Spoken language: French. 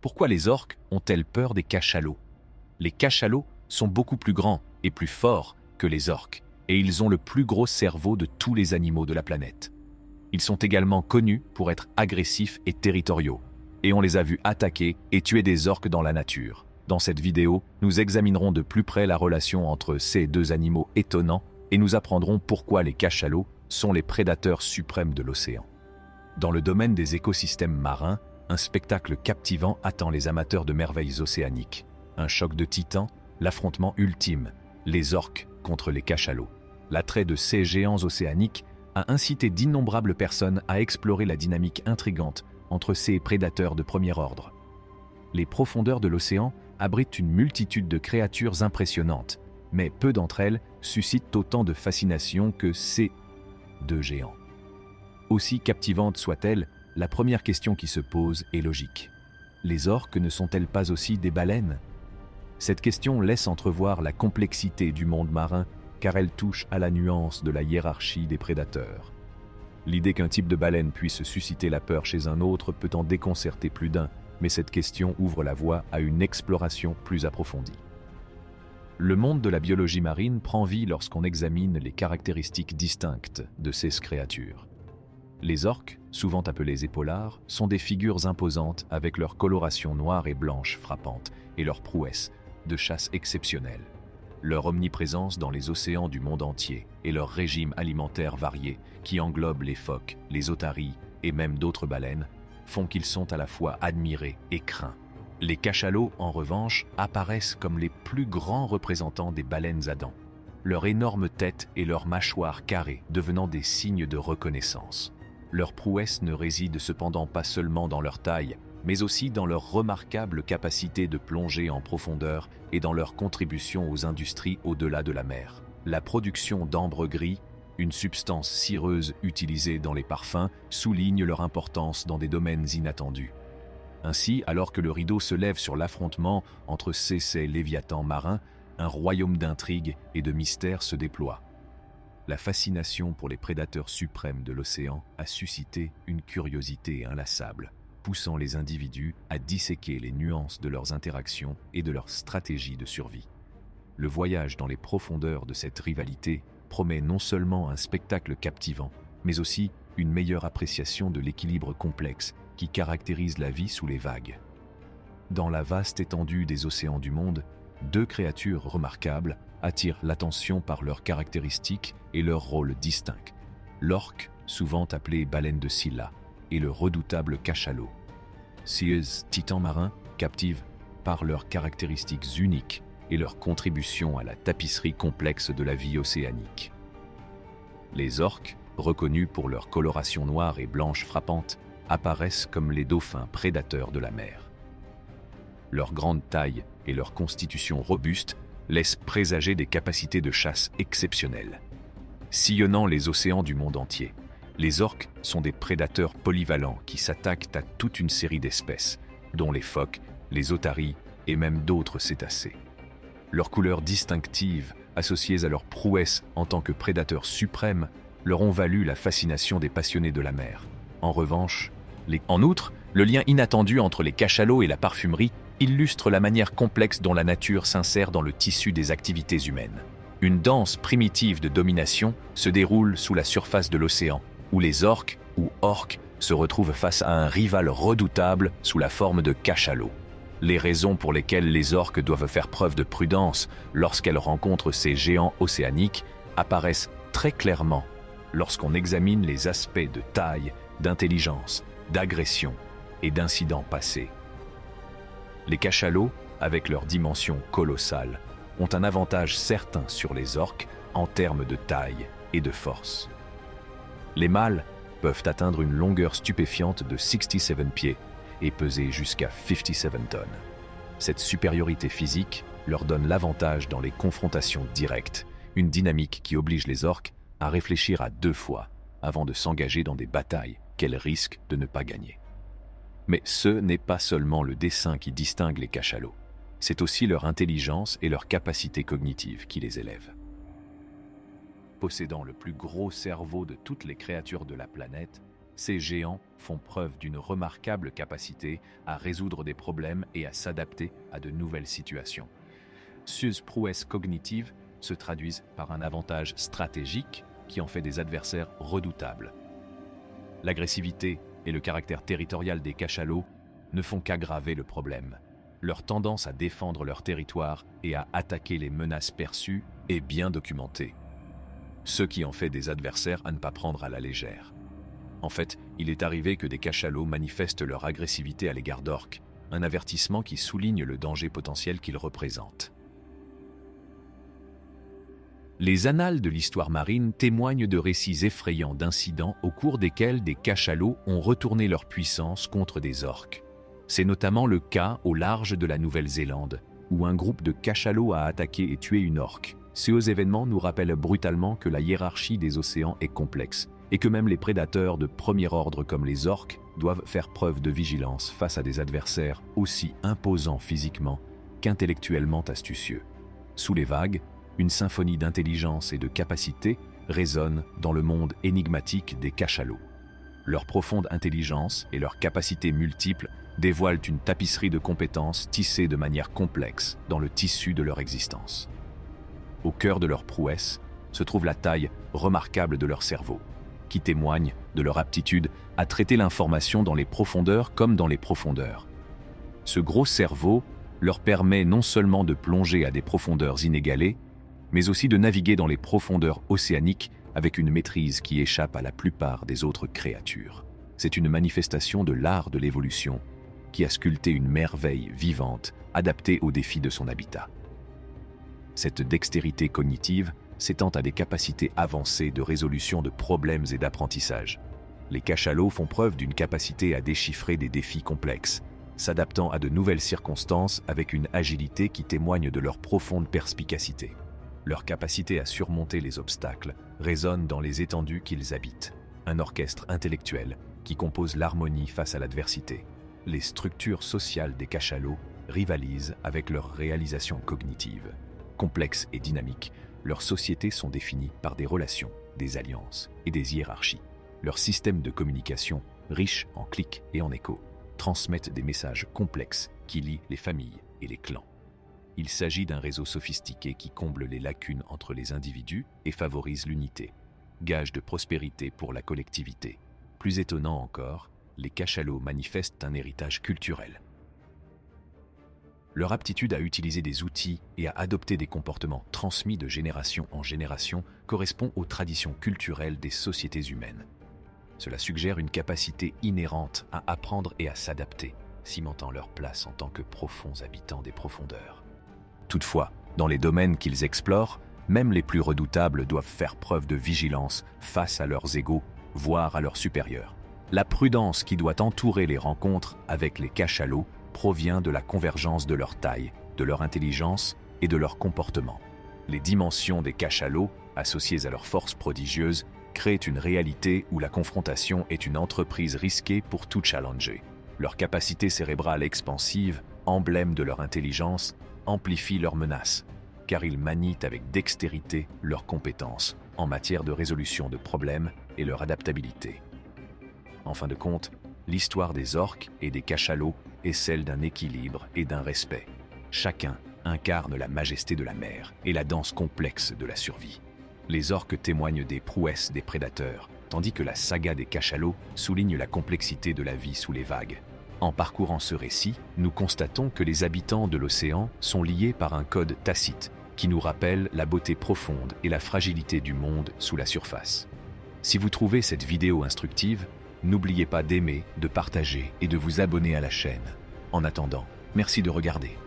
Pourquoi les orques ont-elles peur des cachalots? Les cachalots sont beaucoup plus grands et plus forts que les orques, et ils ont le plus gros cerveau de tous les animaux de la planète. Ils sont également connus pour être agressifs et territoriaux, et on les a vus attaquer et tuer des orques dans la nature. Dans cette vidéo, nous examinerons de plus près la relation entre ces deux animaux étonnants et nous apprendrons pourquoi les cachalots sont les prédateurs suprêmes de l'océan. Dans le domaine des écosystèmes marins, un spectacle captivant attend les amateurs de merveilles océaniques. Un choc de titans, l'affrontement ultime, les orques contre les cachalots. L'attrait de ces géants océaniques a incité d'innombrables personnes à explorer la dynamique intrigante entre ces prédateurs de premier ordre. Les profondeurs de l'océan abritent une multitude de créatures impressionnantes, mais peu d'entre elles suscitent autant de fascination que ces deux géants. Aussi captivante soit-elle, la première question qui se pose est logique. Les orques ne sont-elles pas aussi des baleines? Cette question laisse entrevoir la complexité du monde marin car elle touche à la nuance de la hiérarchie des prédateurs. L'idée qu'un type de baleine puisse susciter la peur chez un autre peut en déconcerter plus d'un, mais cette question ouvre la voie à une exploration plus approfondie. Le monde de la biologie marine prend vie lorsqu'on examine les caractéristiques distinctes de ces créatures. Les orques, souvent appelés épaulards, sont des figures imposantes avec leur coloration noire et blanche frappante et leur prouesse de chasse exceptionnelle. Leur omniprésence dans les océans du monde entier et leur régime alimentaire varié qui englobe les phoques, les otaries et même d'autres baleines font qu'ils sont à la fois admirés et craints. Les cachalots, en revanche, apparaissent comme les plus grands représentants des baleines à dents, leur énorme tête et leurs mâchoires carrées devenant des signes de reconnaissance. Leur prouesse ne réside cependant pas seulement dans leur taille, mais aussi dans leur remarquable capacité de plonger en profondeur et dans leur contribution aux industries au-delà de la mer. La production d'ambre gris, une substance cireuse utilisée dans les parfums, souligne leur importance dans des domaines inattendus. Ainsi, alors que le rideau se lève sur l'affrontement entre ces léviathans marins, un royaume d'intrigue et de mystère se déploie. La fascination pour les prédateurs suprêmes de l'océan a suscité une curiosité inlassable, poussant les individus à disséquer les nuances de leurs interactions et de leurs stratégies de survie. Le voyage dans les profondeurs de cette rivalité promet non seulement un spectacle captivant, mais aussi une meilleure appréciation de l'équilibre complexe qui caractérise la vie sous les vagues. Dans la vaste étendue des océans du monde, deux créatures remarquables attirent l'attention par leurs caractéristiques et leurs rôles distincts. L'orque, souvent appelé baleine de Scylla, et le redoutable cachalot. Ces titans marins captivent par leurs caractéristiques uniques et leur contribution à la tapisserie complexe de la vie océanique. Les orques, reconnus pour leur coloration noire et blanche frappante, apparaissent comme les dauphins prédateurs de la mer. Leur grande taille et leur constitution robuste laissent présager des capacités de chasse exceptionnelles. Sillonnant les océans du monde entier, les orques sont des prédateurs polyvalents qui s'attaquent à toute une série d'espèces, dont les phoques, les otaries et même d'autres cétacés. Leurs couleurs distinctives, associées à leur prouesse en tant que prédateurs suprêmes, leur ont valu la fascination des passionnés de la mer. En revanche, en outre, le lien inattendu entre les cachalots et la parfumerie illustre la manière complexe dont la nature s'insère dans le tissu des activités humaines. Une danse primitive de domination se déroule sous la surface de l'océan, où les orques ou orques se retrouvent face à un rival redoutable sous la forme de cachalots. Les raisons pour lesquelles les orques doivent faire preuve de prudence lorsqu'elles rencontrent ces géants océaniques apparaissent très clairement lorsqu'on examine les aspects de taille, d'intelligence, d'agression et d'incidents passés. Les cachalots, avec leur dimension colossale, ont un avantage certain sur les orques en termes de taille et de force. Les mâles peuvent atteindre une longueur stupéfiante de 67 pieds et peser jusqu'à 57 tonnes. Cette supériorité physique leur donne l'avantage dans les confrontations directes, une dynamique qui oblige les orques à réfléchir à 2 fois avant de s'engager dans des batailles qu'elles risquent de ne pas gagner. Mais ce n'est pas seulement le dessin qui distingue les cachalots, c'est aussi leur intelligence et leur capacité cognitive qui les élèvent. Possédant le plus gros cerveau de toutes les créatures de la planète, Ces géants font preuve d'une remarquable capacité à résoudre des problèmes et à s'adapter à de nouvelles situations. Ces prouesses cognitives se traduisent par un avantage stratégique qui en fait des adversaires redoutables. L'agressivité et le caractère territorial des cachalots ne font qu'aggraver le problème. Leur tendance à défendre leur territoire et à attaquer les menaces perçues est bien documentée, ce qui en fait des adversaires à ne pas prendre à la légère. En fait, il est arrivé que des cachalots manifestent leur agressivité à l'égard d'orques, un avertissement qui souligne le danger potentiel qu'ils représentent. Les annales de l'histoire marine témoignent de récits effrayants d'incidents au cours desquels des cachalots ont retourné leur puissance contre des orques. C'est notamment le cas au large de la Nouvelle-Zélande, où un groupe de cachalots a attaqué et tué une orque. Ces événements nous rappellent brutalement que la hiérarchie des océans est complexe, et que même les prédateurs de premier ordre comme les orques doivent faire preuve de vigilance face à des adversaires aussi imposants physiquement qu'intellectuellement astucieux. Sous les vagues, une symphonie d'intelligence et de capacité résonne dans le monde énigmatique des cachalots. Leur profonde intelligence et leurs capacités multiples dévoilent une tapisserie de compétences tissées de manière complexe dans le tissu de leur existence. Au cœur de leur prouesse se trouve la taille remarquable de leur cerveau, qui témoigne de leur aptitude à traiter l'information dans les profondeurs comme dans les profondeurs. Ce gros cerveau leur permet non seulement de plonger à des profondeurs inégalées, mais aussi de naviguer dans les profondeurs océaniques avec une maîtrise qui échappe à la plupart des autres créatures. C'est une manifestation de l'art de l'évolution qui a sculpté une merveille vivante adaptée aux défis de son habitat. Cette dextérité cognitive s'étend à des capacités avancées de résolution de problèmes et d'apprentissage. Les cachalots font preuve d'une capacité à déchiffrer des défis complexes, s'adaptant à de nouvelles circonstances avec une agilité qui témoigne de leur profonde perspicacité. Leur capacité à surmonter les obstacles résonne dans les étendues qu'ils habitent, un orchestre intellectuel qui compose l'harmonie face à l'adversité. Les structures sociales des cachalots rivalisent avec leurs réalisations cognitives. Complexes et dynamiques, leurs sociétés sont définies par des relations, des alliances et des hiérarchies. Leurs systèmes de communication, riches en clics et en échos, transmettent des messages complexes qui lient les familles et les clans. Il s'agit d'un réseau sophistiqué qui comble les lacunes entre les individus et favorise l'unité, gage de prospérité pour la collectivité. Plus étonnant encore, les cachalots manifestent un héritage culturel. Leur aptitude à utiliser des outils et à adopter des comportements transmis de génération en génération correspond aux traditions culturelles des sociétés humaines. Cela suggère une capacité inhérente à apprendre et à s'adapter, cimentant leur place en tant que profonds habitants des profondeurs. Toutefois, dans les domaines qu'ils explorent, même les plus redoutables doivent faire preuve de vigilance face à leurs égaux, voire à leurs supérieurs. La prudence qui doit entourer les rencontres avec les cachalots provient de la convergence de leur taille, de leur intelligence et de leur comportement. Les dimensions des cachalots, associées à leur force prodigieuse, créent une réalité où la confrontation est une entreprise risquée pour tout challenger. Leur capacité cérébrale expansive, emblème de leur intelligence, amplifie leurs menaces, car ils manient avec dextérité leurs compétences en matière de résolution de problèmes et leur adaptabilité. En fin de compte, l'histoire des orques et des cachalots est celle d'un équilibre et d'un respect. Chacun incarne la majesté de la mer et la danse complexe de la survie. Les orques témoignent des prouesses des prédateurs, tandis que la saga des cachalots souligne la complexité de la vie sous les vagues. En parcourant ce récit, nous constatons que les habitants de l'océan sont liés par un code tacite qui nous rappelle la beauté profonde et la fragilité du monde sous la surface. Si vous trouvez cette vidéo instructive, n'oubliez pas d'aimer, de partager et de vous abonner à la chaîne. En attendant, merci de regarder.